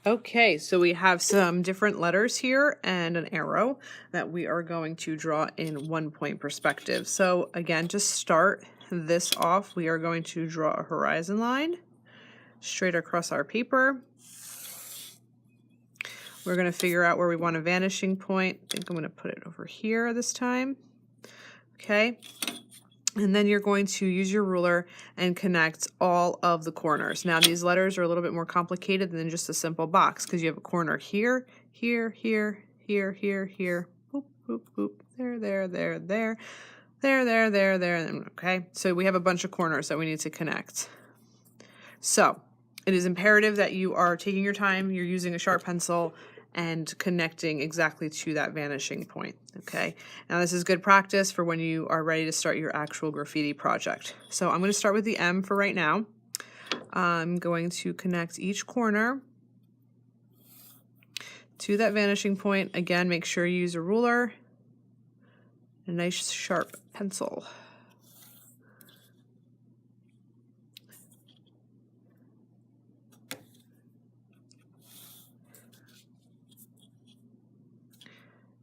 Okay, so we have some different letters here and an arrow that we are going to draw in 1 point perspective. So again, to start this off, we are going to draw a horizon line straight across our paper. We're going to figure out where we want a vanishing point. I think I'm going to put it over here this time. Okay. And then you're going to use your ruler and connect all of the corners. Now these letters are a little bit more complicated than just a simple box because you have a corner here, here, here, here, here, here, boop, boop, boop, there, there, there, there, there, there, there, there, okay? So we have a bunch of corners that we need to connect. So it is imperative that you are taking your time, you're using a sharp pencil, and connecting exactly to that vanishing point, okay? Now this is good practice for when you are ready to start your actual graffiti project. So I'm going to start with the M for right now. I'm going to connect each corner to that vanishing point. Again, make sure you use a ruler, a nice sharp pencil.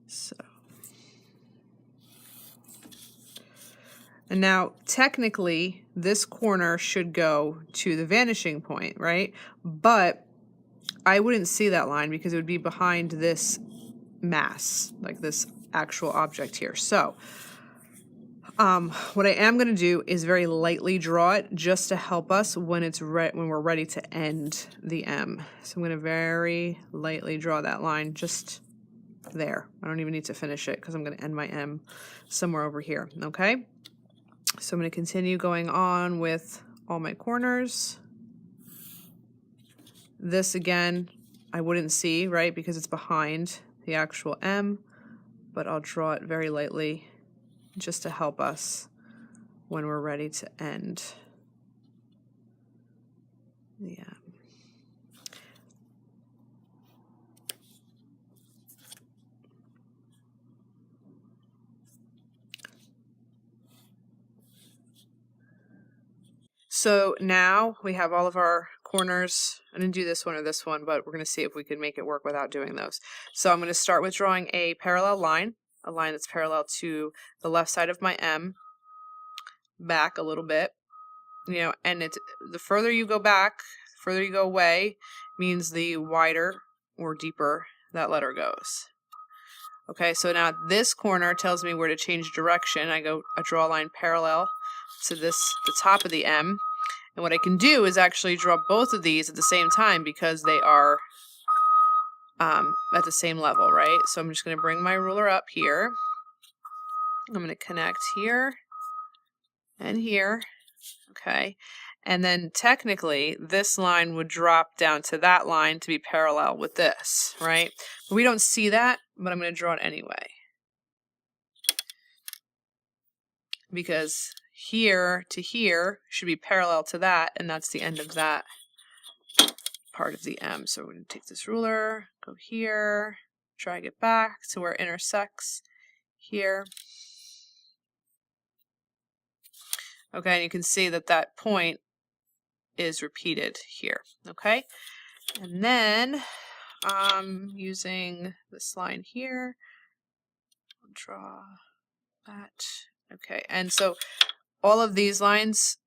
So, and now technically this corner should go to the vanishing point, right? But I wouldn't see that line because it would be behind this mass, like this actual object here. So what I am going to do is very lightly draw it just to help us when it's when we're ready to end the M. So I'm going to very lightly draw that line just there. I don't even need to finish it because I'm going to end my M somewhere over here, okay? So I'm going to continue going on with all my corners. This again, I wouldn't see, right, because it's behind the actual M, but I'll draw it very lightly just to help us when we're ready to end the M. So now we have all of our corners. I didn't do this one or this one, but we're going to see if we can make it work without doing those. So I'm going to start with drawing a parallel line, a line that's parallel to the left side of my M, back a little bit, you know, and it's the further you go back, the further you go away, means the wider or deeper that letter goes. Okay, so now this corner tells me where to change direction. I draw a line parallel to the top of the M. And what I can do is actually draw both of these at the same time because they are at the same level, right? So I'm just going to bring my ruler up here. I'm going to connect here and here, okay? And then technically this line would drop down to that line to be parallel with this, right? But we don't see that, but I'm going to draw it anyway. Because here to here should be parallel to that, and that's the end of that part of the M. So we're going to take this ruler, go here, drag it back to where it intersects here. Okay, and you can see that that point is repeated here, okay? And then using this line here, I'll draw that. Okay, and so all of these lines,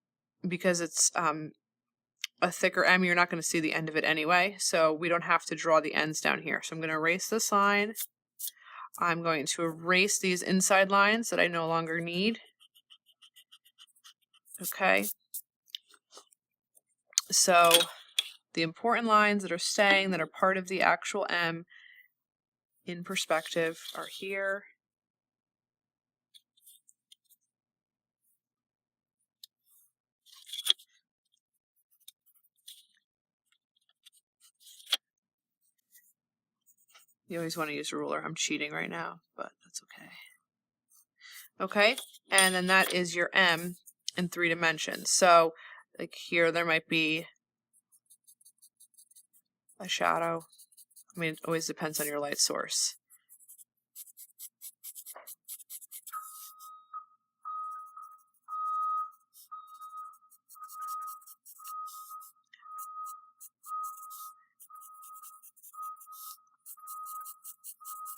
because it's a thicker M, you're not going to see the end of it anyway, so we don't have to draw the ends down here. So I'm going to erase this line. I'm going to erase these inside lines that I no longer need. Okay. So the important lines that are staying, that are part of the actual M in perspective, are here. You always want to use a ruler. I'm cheating right now, but that's okay. Okay, and then that is your M in 3 dimensions. So like here there might be a shadow. I mean, it always depends on your light source.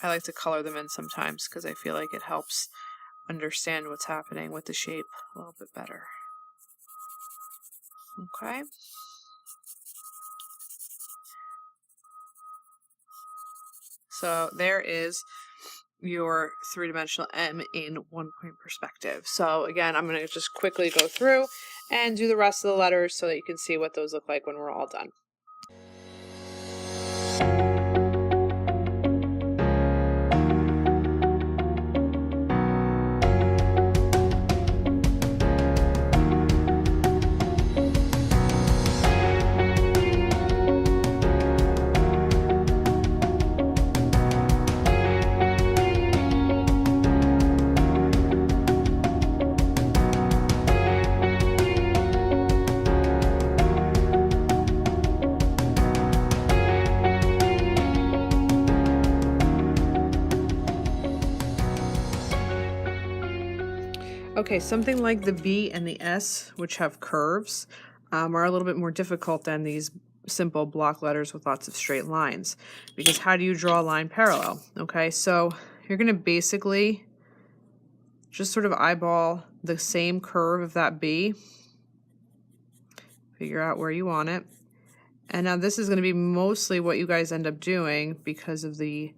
I like to color them in sometimes because I feel like it helps understand what's happening with the shape a little bit better. Okay. So there is your three-dimensional M in one-point perspective. So again, I'm going to just quickly go through and do the rest of the letters so that you can see what those look like when we're all done. Okay, something like the B and the S, which have curves, are a little bit more difficult than these simple block letters with lots of straight lines. Because how do you draw a line parallel? Okay, so you're going to basically just sort of eyeball the same curve of that B, figure out where you want it. And now this is going to be mostly what you guys end up doing because of the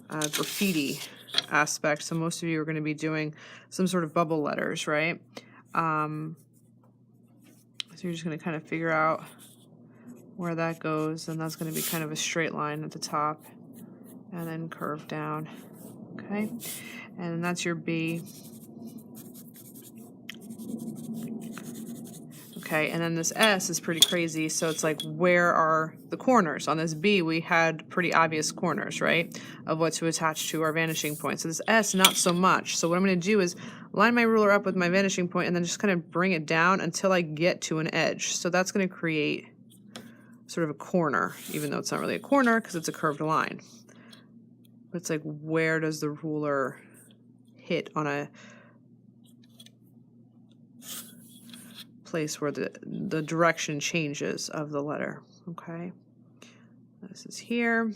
graffiti aspect. So most of you are going to be doing some sort of bubble letters, right? So you're just going to kind of figure out where that goes, and that's going to be kind of a straight line at the top and then curve down. Okay, and that's your B. Okay, and then this S is pretty crazy, so it's like, where are the corners? On this B, we had pretty obvious corners, right, of what to attach to our vanishing point. So this S, not so much. So what I'm going to do is line my ruler up with my vanishing point and then just kind of bring it down until I get to an edge. So that's going to create sort of a corner, even though it's not really a corner because it's a curved line. But it's like, where does the ruler hit on a place where the direction changes of the letter? Okay, this is here.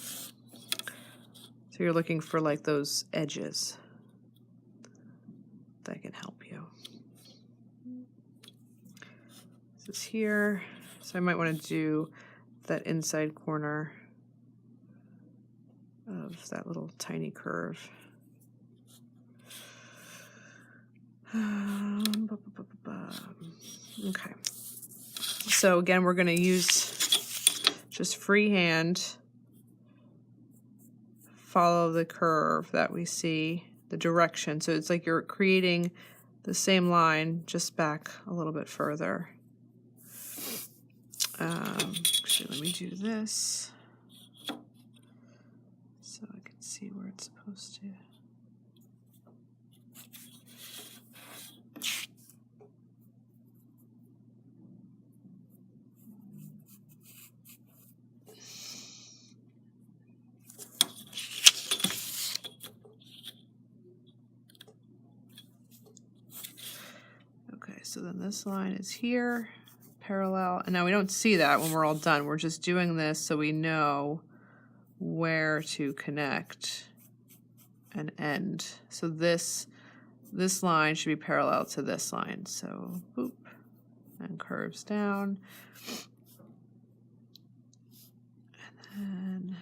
So you're looking for like those edges that can help you. This is here. So I might want to do that inside corner of that little tiny curve. Okay. So again, we're going to use just freehand, follow the curve that we see, the direction. So it's like you're creating the same line just back a little bit further. Actually, let me do this so I can see where it's supposed to. Okay, so then this line is here, parallel, and now we don't see that when we're all done. We're just doing this so we know where to connect and end. So this line should be parallel to this line. So boop, and curves down. And then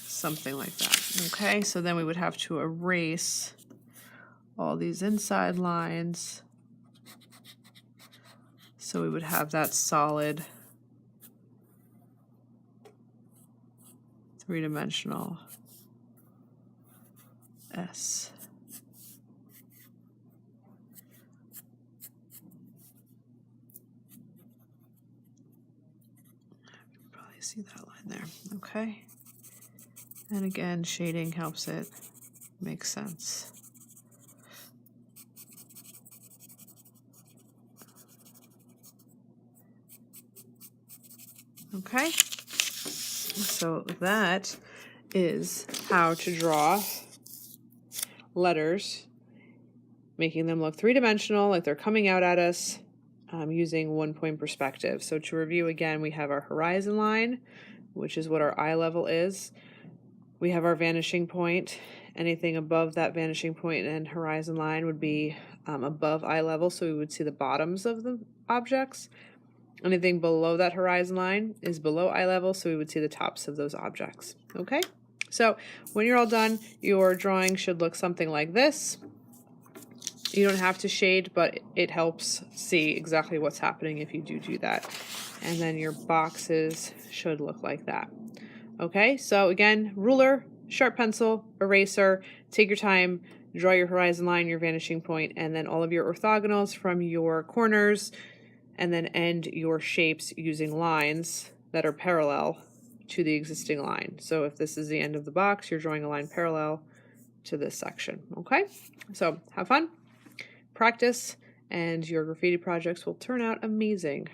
something like that. Okay, so then we would have to erase all these inside lines. So we would have that solid three-dimensional S. You can probably see that line there. Okay. And again, shading helps it make sense. Okay, so that is how to draw letters making them look three-dimensional, like they're coming out at us, using one-point perspective. So to review again, we have our horizon line, which is what our eye level is. We have our vanishing point. Anything above that vanishing point and horizon line would be above eye level, so we would see the bottoms of the objects. Anything below that horizon line is below eye level, so we would see the tops of those objects. Okay? So when you're all done, your drawing should look something like this. You don't have to shade, but it helps see exactly what's happening if you do that. And then your boxes should look like that. Okay, so again, ruler, sharp pencil, eraser, take your time, draw your horizon line, your vanishing point, and then all of your orthogonals from your corners, and then end your shapes using lines that are parallel to the existing line. So if this is the end of the box, you're drawing a line parallel to this section. Okay, so have fun, practice, and your graffiti projects will turn out amazing.